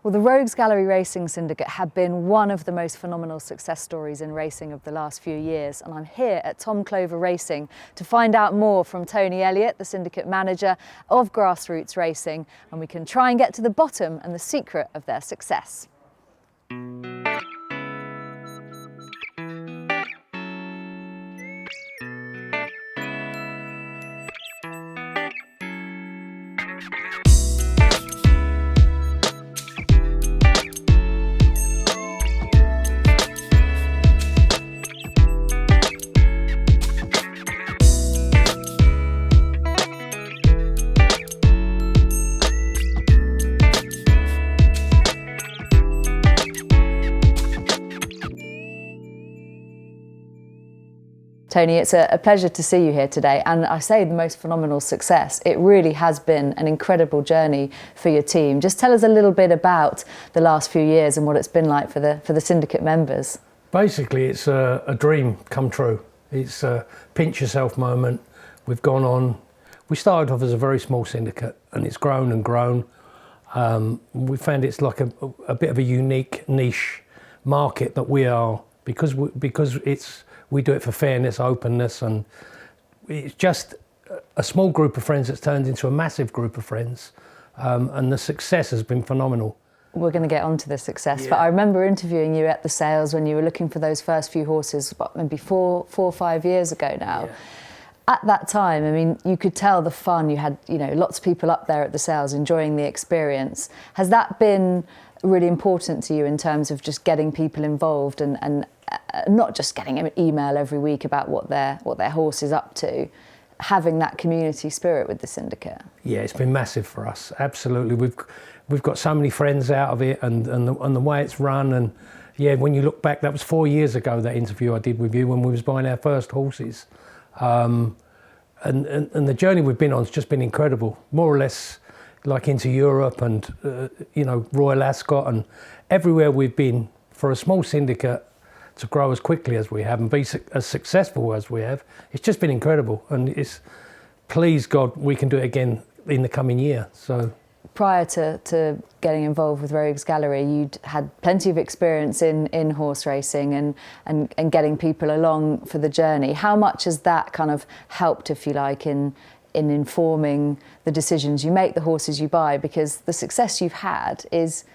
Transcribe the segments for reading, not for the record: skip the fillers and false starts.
Well, the Rogues Gallery Racing Syndicate have been one of the most phenomenal success stories in racing of the last few years, and I'm here at Tom Clover Racing to find out more from Tony Elliott, the syndicate manager of Grassroots Racing, and we can try and get to the bottom and the secret of their success. Tony, it's a pleasure to see you here today, and I say the most phenomenal success. It really has been an incredible journey for your team. Just tell us a little bit about the last few years and what it's been like for the syndicate members. Basically, it's a dream come true. It's a pinch yourself moment. We've gone on. We started off as a very small syndicate, and it's grown and grown. We found it's like a bit of a unique niche market that we are, because we do it for fairness, openness, and it's just a small group of friends that's turned into a massive group of friends, and the success has been phenomenal. We're going to get on to the success, but I remember interviewing you at the sales when you were looking for those first few horses, maybe four or 5 years ago now. Yeah. At that time, I mean, you could tell the fun. You had, lots of people up there at the sales enjoying the experience. Has that been really important to you in terms of just getting people involved and not just getting an email every week about what their horse is up to, having that community spirit with the syndicate? Yeah, it's been massive for us. Absolutely, we've got so many friends out of it, and the way it's run. And yeah, when you look back, that was 4 years ago, that interview I did with you when we was buying our first horses, and the journey we've been on has just been incredible. More or less, like into Europe and Royal Ascot and everywhere we've been, for a small syndicate to grow as quickly as we have and be as successful as we have, it's just been incredible. And it's, please God, we can do it again in the coming year. So, prior to getting involved with Rogues Gallery, you'd had plenty of experience in horse racing and getting people along for the journey. How much has that kind of helped, if you like, in informing the decisions you make, the horses you buy? Because the success you've had is,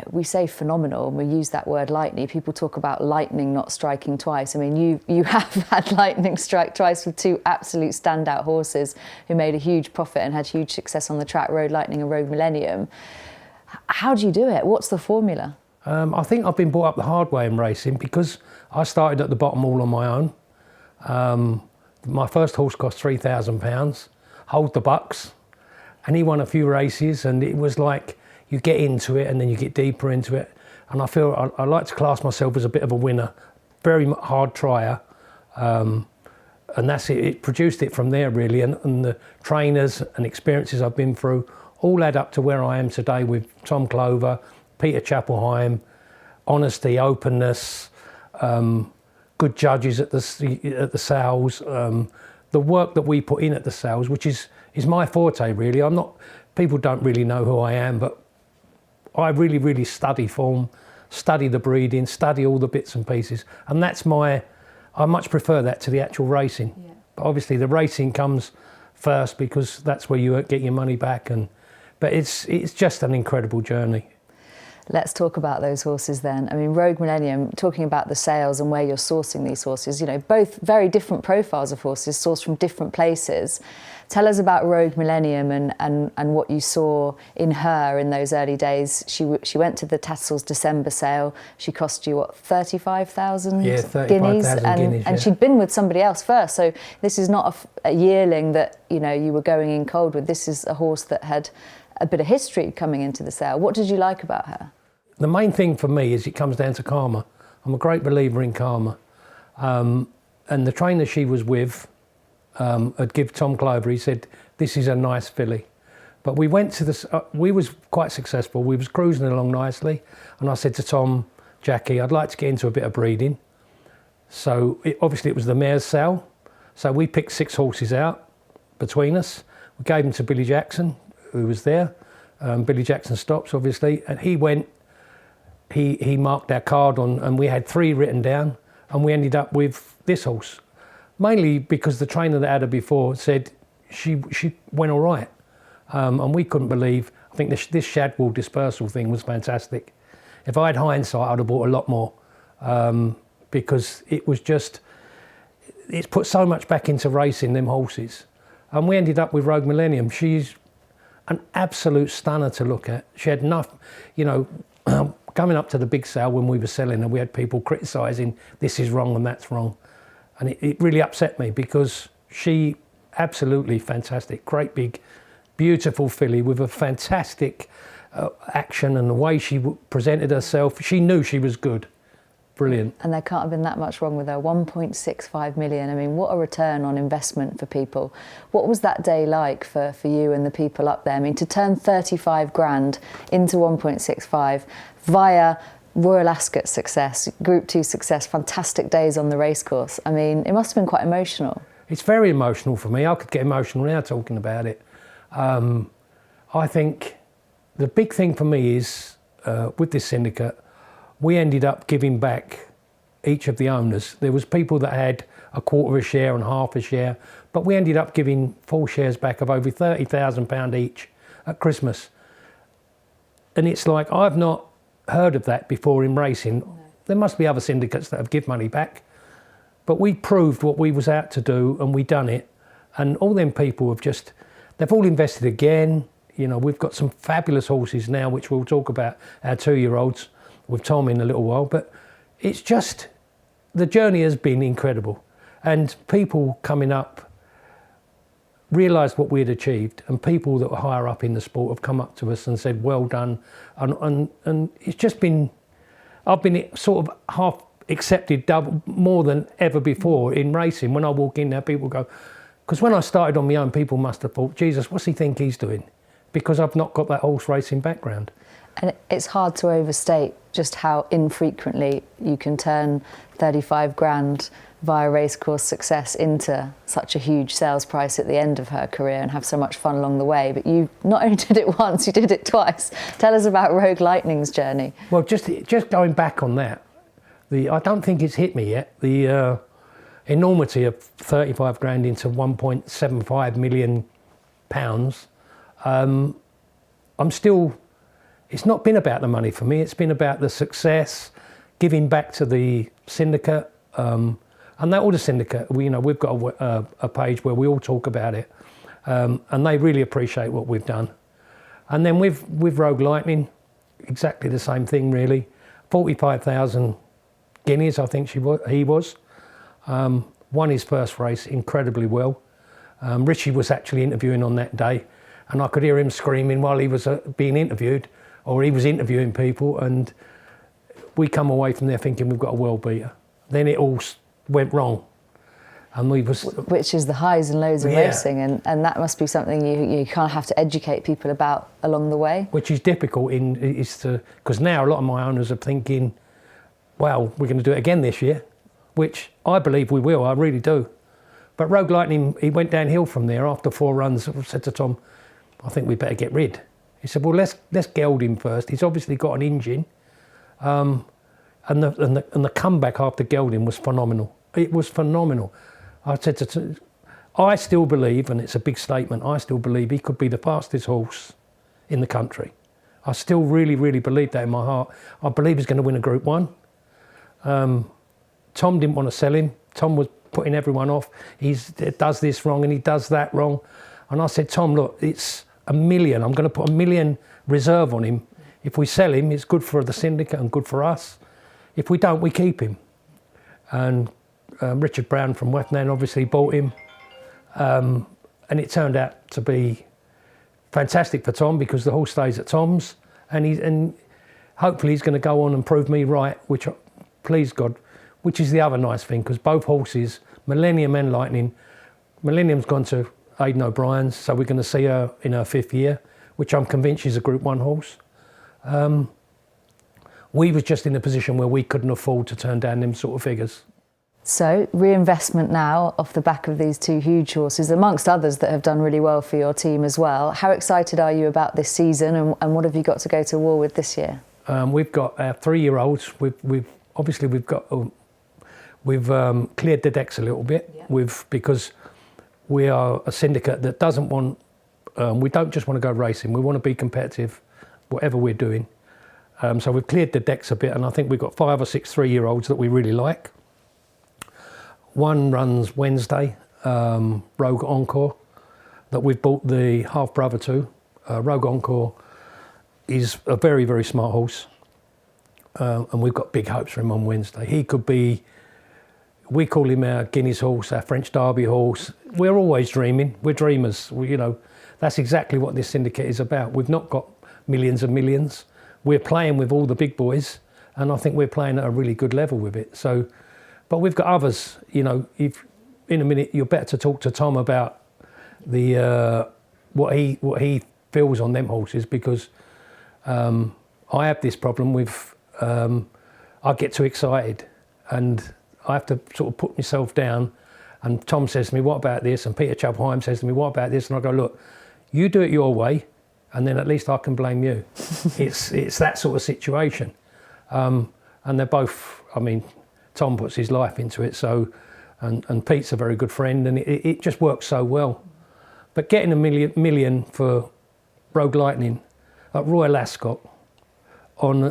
we say phenomenal, and we use that word lightly. People talk about lightning not striking twice. I mean, you have had lightning strike twice with two absolute standout horses who made a huge profit and had huge success on the track, Road Lightning and Road Millennium. How do you do it? What's the formula? I think I've been brought up the hard way in racing, because I started at the bottom all on my own. My first horse cost £3,000, Hold the Bucks, and he won a few races, and it was like, you get into it and then you get deeper into it. And I feel I like to class myself as a bit of a winner, very hard trier. And that's it, it produced it from there really. And the trainers and experiences I've been through all add up to where I am today with Tom Clover, Peter Chapelheim, honesty, openness, good judges at the sales, the work that we put in at the sales, which is my forte really. People don't really know who I am, but I really, really study form, study the breeding, study all the bits and pieces. And I much prefer that to the actual racing. Yeah. But obviously the racing comes first, because that's where you get your money back. But it's just an incredible journey. Let's talk about those horses then. I mean, Rogue Millennium, talking about the sales and where you're sourcing these horses, both very different profiles of horses sourced from different places. Tell us about Rogue Millennium and what you saw in her in those early days. She went to the Tattersall's December sale. She cost you, what, 35,000 guineas? 35,000 guineas, and she'd been with somebody else first. So this is not a yearling that, you were going in cold with. This is a horse that had a bit of history coming into the sale. What did you like about her? The main thing for me is it comes down to karma. I'm a great believer in karma. And the trainer she was with had given Tom Clover, he said, this is a nice filly. But we went to we was quite successful. We was cruising along nicely. And I said to Tom, Jackie, I'd like to get into a bit of breeding. So obviously it was the mare's sale. So we picked 6 horses out between us. We gave them to Billy Jackson, who was there. Billy Jackson Stops, obviously, and he went. He marked our card on, and we had 3 written down, and we ended up with this horse, mainly because the trainer that had her before said she went all right, and we couldn't believe. I think this Shadwell dispersal thing was fantastic. If I had hindsight, I'd have bought a lot more, because it was just, it's put so much back into racing them horses, and we ended up with Rogue Millennium. She's an absolute stunner to look at. She had enough, you know. Coming up to the big sale when we were selling her, we had people criticising this is wrong and that's wrong. And it really upset me, because she absolutely fantastic, great big, beautiful filly with a fantastic action, and the way she presented herself, she knew she was good. Brilliant. And there can't have been that much wrong with her. 1.65 million. I mean, what a return on investment for people. What was that day like for you and the people up there? I mean, to turn 35 grand into 1.65 via Royal Ascot success, Group 2 success, fantastic days on the racecourse. I mean, it must have been quite emotional. It's very emotional for me. I could get emotional now talking about it. I think the big thing for me is, with this syndicate, we ended up giving back each of the owners. There was people that had a quarter of a share and half a share, but we ended up giving 4 shares back of over £30,000 each at Christmas. And it's like, I've not heard of that before in racing. No. There must be other syndicates that have give money back, but we proved what we was out to do, and we done it. And all them people have just, they've all invested again. You know, we've got some fabulous horses now, which we'll talk about, our 2-year-olds, with Tom in a little while, but it's just, the journey has been incredible, and people coming up realised what we had achieved, and people that were higher up in the sport have come up to us and said well done, and it's just been, I've been sort of half accepted more than ever before in racing. When I walk in there, people go, because when I started on my own, people must have thought, Jesus, what's he think he's doing? Because I've not got that horse racing background. And it's hard to overstate just how infrequently you can turn 35 grand via racecourse success into such a huge sales price at the end of her career, and have so much fun along the way. But you not only did it once, you did it twice. Tell us about Rogue Lightning's journey. Well, just going back on that, I don't think it's hit me yet, the enormity of 35 grand into 1.75 million pounds. I'm still, it's not been about the money for me, it's been about the success, giving back to the syndicate, and that all the syndicate, we've got a page where we all talk about it, and they really appreciate what we've done. And then with Rogue Lightning, exactly the same thing really. 45,000 guineas, I think he was. Won his first race incredibly well. Richie was actually interviewing on that day, and I could hear him screaming while he was being interviewed, or he was interviewing people, and we come away from there thinking we've got a world beater. Then it all went wrong. And which is the highs and lows of racing, and that must be something you kind of have to educate people about along the way. Which is difficult, because now a lot of my owners are thinking, well, we're going to do it again this year, which I believe we will, I really do. But Rogue Lightning, he went downhill from there after 4 runs. I said to Tom, I think we better get rid. He said, well, let's geld him first. He's obviously got an engine, and the comeback after gelding was phenomenal. It was phenomenal. I said I still believe, and it's a big statement, I still believe he could be the fastest horse in the country. I still really, really believe that in my heart. I believe he's going to win a Group 1. Tom didn't want to sell him. Tom was putting everyone off. He does this wrong and he does that wrong. And I said, Tom, look, it's $1 million. I'm going to put $1 million reserve on him. If we sell him, it's good for the syndicate and good for us. If we don't, we keep him. And Richard Brown from Wethnan obviously bought him. And it turned out to be fantastic for Tom, because the horse stays at Tom's, and hopefully he's going to go on and prove me right, which, please God, which is the other nice thing, because both horses, Millennium and Lightning, Millennium's gone to Aidan O'Brien's, so we're going to see her in her 5th year, which I'm convinced she's a Group 1 horse. We was just in a position where we couldn't afford to turn down them sort of figures. So reinvestment now off the back of these two huge horses, amongst others that have done really well for your team as well. How excited are you about this season, and what have you got to go to war with this year? We've got our 3-year-olds. We've cleared the decks a little bit. Yeah. Because we are a syndicate that doesn't want. We don't just want to go racing. We want to be competitive, whatever we're doing. So we've cleared the decks a bit, and I think we've got 5 or 6 3-year-olds that we really like. One runs Wednesday, Rogue Encore, that we've bought the half brother to. Rogue Encore is a very, very smart horse, and we've got big hopes for him on Wednesday. He could be, we call him our Guineas horse, our French Derby horse. We're always dreaming. We're dreamers. That's exactly what this syndicate is about. We've not got millions and millions. We're playing with all the big boys, and I think we're playing at a really good level with it. So. But we've got others, if in a minute you're better to talk to Tom about the what he feels on them horses, because I have this problem with I get too excited and I have to sort of put myself down, and Tom says to me, what about this? And Peter Chubb-Heim says to me, what about this? And I go, look, you do it your way and then at least I can blame you. It's that sort of situation. And they're both, Tom puts his life into it, so, and Pete's a very good friend, and it just works so well. But getting a million for Rogue Lightning at Royal Ascot on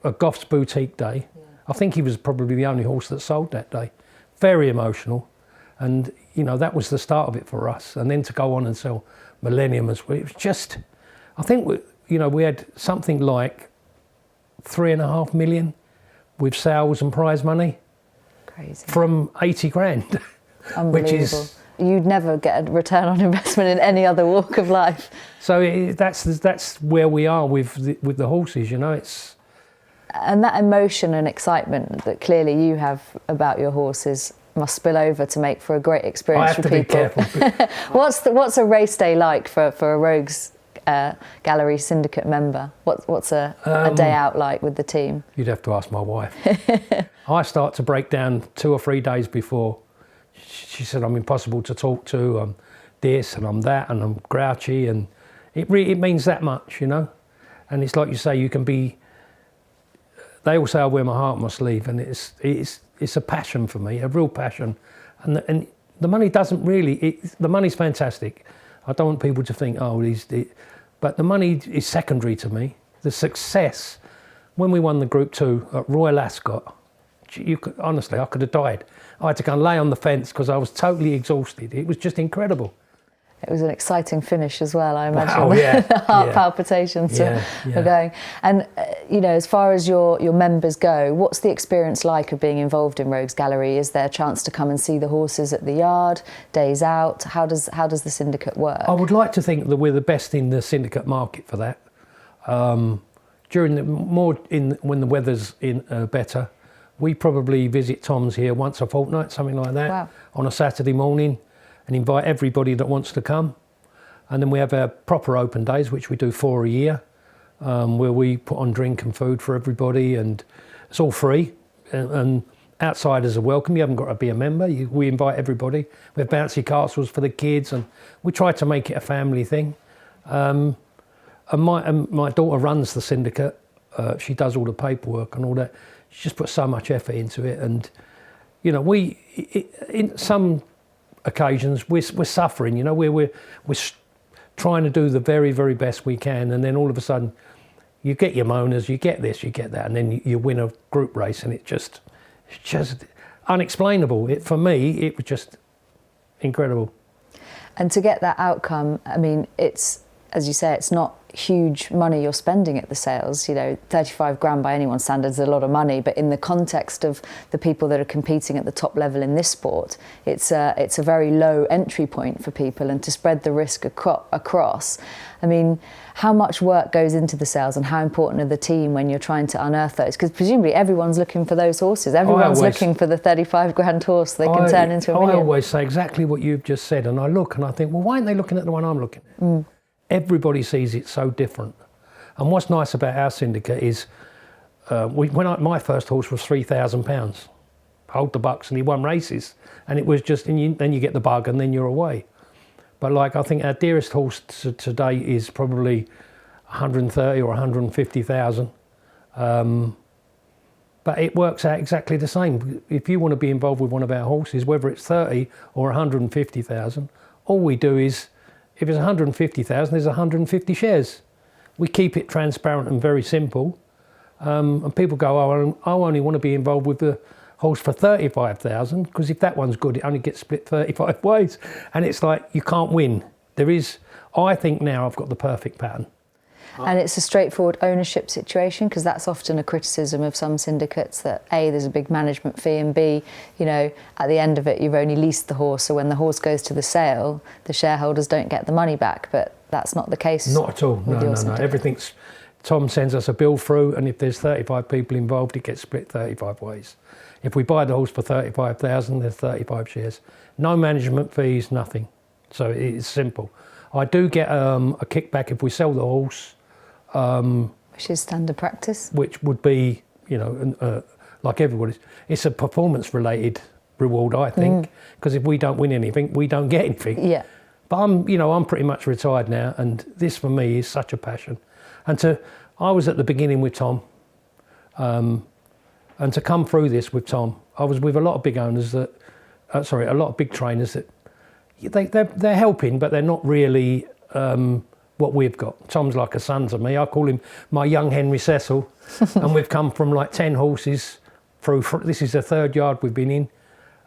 a Goff's Boutique day, yeah. I think he was probably the only horse that sold that day. Very emotional, and that was the start of it for us. And then to go on and sell Millennium as well, it was just, I think we had something like 3.5 million. With sales and prize money. Crazy. From 80 grand. Unbelievable. Which is, you'd never get a return on investment in any other walk of life. So that's where we are with the horses, It's. And that emotion and excitement that clearly you have about your horses must spill over to make for a great experience for people. I have to be What's careful. a race day like for a Rogues Gallery syndicate member? What's a day out like with the team? You'd have to ask my wife. I start to break down 2 or 3 days before. She said I'm impossible to talk to, I'm this and I'm that and I'm grouchy, and it means that much, And it's like you say, you can be, they all say I wear my heart on my sleeve, and it's a passion for me, a real passion. And the money doesn't really, the money's fantastic. I don't want people to think, but the money is secondary to me. The success, when we won the Group 2 at Royal Ascot, honestly, I could have died. I had to go and lay on the fence because I was totally exhausted. It was just incredible. It was an exciting finish as well, I imagine. Wow, yeah. The heart palpitations were going. And, as far as your members go, what's the experience like of being involved in Rogues Gallery? Is there a chance to come and see the horses at the yard, days out? How does the syndicate work? I would like to think that we're the best in the syndicate market for that. When the weather's better, we probably visit Tom's here once a fortnight, something like that. Wow. On a Saturday morning, and invite everybody that wants to come. And then we have our proper open days, which we do 4 a year, where we put on drink and food for everybody, and it's all free, and outsiders are welcome. You haven't got to be a member. We invite everybody. We have bouncy castles for the kids, and we try to make it a family thing. And my daughter runs the syndicate. She does all the paperwork and all that. She just puts so much effort into it, and in some occasions we're suffering, we're trying to do the very, very best we can, and then all of a sudden you get your moaners, you get this, you get that, and then you win a group race, and it's just unexplainable. For me, it was just incredible. And to get that outcome, it's, as you say, it's not huge money you're spending at the sales. 35 grand by anyone's standards is a lot of money, but in the context of the people that are competing at the top level in this sport, it's a very low entry point for people, and to spread the risk across. How much work goes into the sales, and how important are the team when you're trying to unearth those? Because presumably everyone's looking for those horses. Everyone's looking for the 35 grand horse they can turn into a million. I always say exactly what you've just said, and I look and I think, well, why aren't they looking at the one I'm looking at? Everybody sees it so different. And what's nice about our syndicate is, my first horse was £3,000. hold the bucks, and he won races. And it was just, and then you get the bug, and then you're away. But like, I think our dearest horse to date is probably 130 or 150,000. But it works out exactly the same. If you want to be involved with one of our horses, whether it's 30 or 150,000, all we do is, if it's 150,000, there's 150 shares. We keep it transparent and very simple. And people go, oh, I only want to be involved with the horse for 35,000, because if that one's good, it only gets split 35 ways. And it's like, you can't win. I think now I've got the perfect pattern. And it's a straightforward ownership situation, because that's often a criticism of some syndicates, that A, there's a big management fee, and B, at the end of it, you've only leased the horse, so when the horse goes to the sale, the shareholders don't get the money back. But that's not the case. Not at all. No. Everything's, Tom sends us a bill through, and if there's 35 people involved, it gets split 35 ways. If we buy the horse for 35,000, there's 35 shares. No management fees, nothing. So it's simple. I do get a kickback if we sell the horse. Which is standard practice. Which would be, like everybody's. It's a performance-related reward, I think, because if we don't win anything, we don't get anything. Yeah. But I'm pretty much retired now, and this for me is such a passion. And I was at the beginning with Tom, and to come through this with Tom, I was with a lot of big owners a lot of big trainers that they're helping, but they're not really what we've got. Tom's like a son to me. I call him my young Henry Cecil, and we've come from like 10 horses through. This is the third yard we've been in,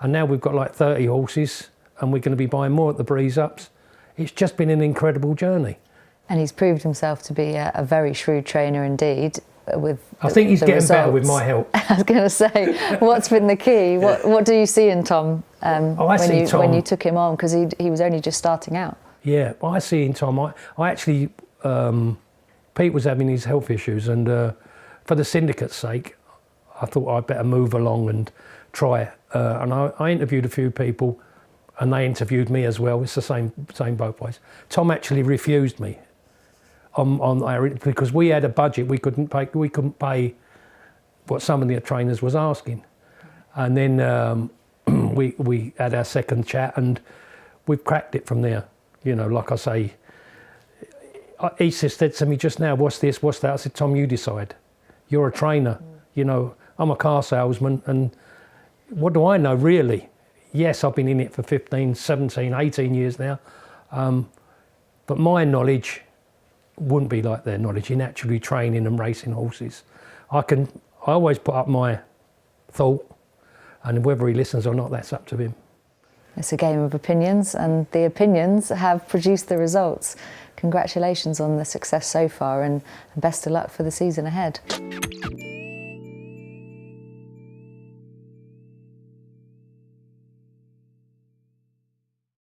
and now we've got like 30 horses, and we're going to be buying more at the Breeze Ups. It's just been an incredible journey. And he's proved himself to be a very shrewd trainer indeed. I think he's getting better with my help. I was going to say, what's been the key? What do you see in Tom, when you took him on? Because he was only just starting out. Yeah, I see in Tom. I actually, Pete was having his health issues, and for the syndicate's sake, I thought I'd better move along and try. And I interviewed a few people, and they interviewed me as well. It's the same both ways. Tom actually refused me because we had a budget. We couldn't pay what some of the trainers was asking, and then we had our second chat, and we've cracked it from there. Like I say, he said to me just now, what's this, what's that? I said, Tom, you decide. You're a trainer. I'm a car salesman, and what do I know really? Yes, I've been in it for 15, 17, 18 years now, but my knowledge wouldn't be like their knowledge in actually training and racing horses. I always put up my thought, and whether he listens or not, that's up to him. It's a game of opinions, and the opinions have produced the results. Congratulations on the success so far, and best of luck for the season ahead.